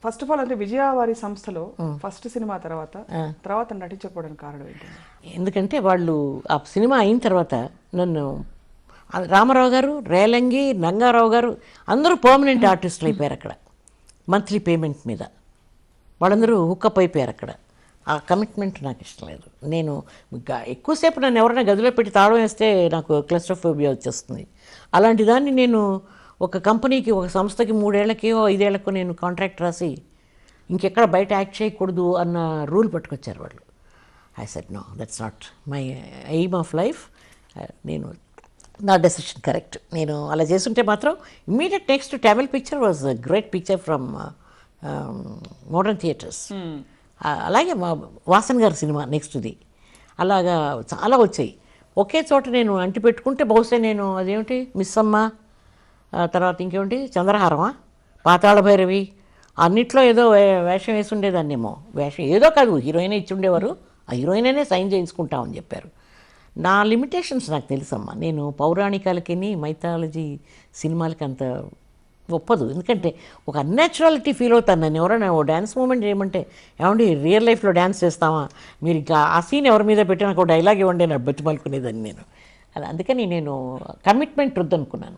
First of all అంటే విజయ వారి సంస్థలో ఫస్ట్ సినిమా తర్వాత నటించకపోవడానికి కారణం ఏంటండి? ఎందుకంటే వాళ్ళు ఆ సినిమా అయిన తర్వాత నన్ను రామారావు గారు, రేలంగి, నంగారావు గారు అందరూ పర్మనెంట్ ఆర్టిస్టులు అయిపోయారు అక్కడ. మంత్లీ పేమెంట్ మీద వాళ్ళందరూ హుక్అప్ అయిపోయారు అక్కడ. ఆ కమిట్మెంట్ నాకు ఇష్టం లేదు. నేను ఎక్కువసేపు నన్ను ఎవరైనా గదిలో పెట్టి తాళం వేస్తే నాకు క్లస్ట్రోఫోబియా వచ్చేస్తుంది. అలాంటి దాన్ని నేను ఒక కంపెనీకి, ఒక సంస్థకి 3 ఏళ్లకో 5 ఏళ్లకో నేను కాంట్రాక్ట్ రాసి ఇంకెక్కడ బయట యాక్ట్ చేయకూడదు అన్న రూల్ పట్టుకొచ్చారు వాళ్ళు. I said no, that's not my aim of life. నేను నా డెసిషన్ కరెక్ట్. నేను అలా చేస్తుంటే మాత్రం immediate next Tamil picture was a great picture from modern theatres. అలాగే వాసన్ గారి సినిమా నెక్స్ట్ది అలాగా చాలా వచ్చాయి. ఒకే చోట నేను అంటి పెట్టుకుంటే బహుశా నేను అదేమిటి మిస్సమ్మ, తర్వాత ఇంకేమిటి చంద్రహారమా, పాతాళ భైరవి అన్నిట్లో ఏదో వేషం వేసి ఉండేదాన్నేమో. వేషం ఏదో కాదు, హీరోయిన్ ఇచ్చి ఉండేవారు. ఆ హీరోయినే సైన్ చేయించుకుంటామని చెప్పారు. నా లిమిటేషన్స్ నాకు తెలుసమ్మా. నేను పౌరాణికాలకి, మైథాలజీ సినిమాలకి అంత ఒప్పదు. ఎందుకంటే ఒక అన్యాచురాలిటీ ఫీల్ అవుతాను. నన్ను ఎవరైనా ఓ డ్యాన్స్ మూమెంట్ చేయమంటే, ఏమండి రియల్ లైఫ్లో డ్యాన్స్ చేస్తామా, మీరు ఇంకా ఆ సీన్ ఎవరి మీద పెట్టి నాకు డైలాగ్ ఇవ్వండి అని బతిమలుకునేదాన్ని నేను. అందుకని నేను కమిట్మెంట్ వద్దనుకున్నాను.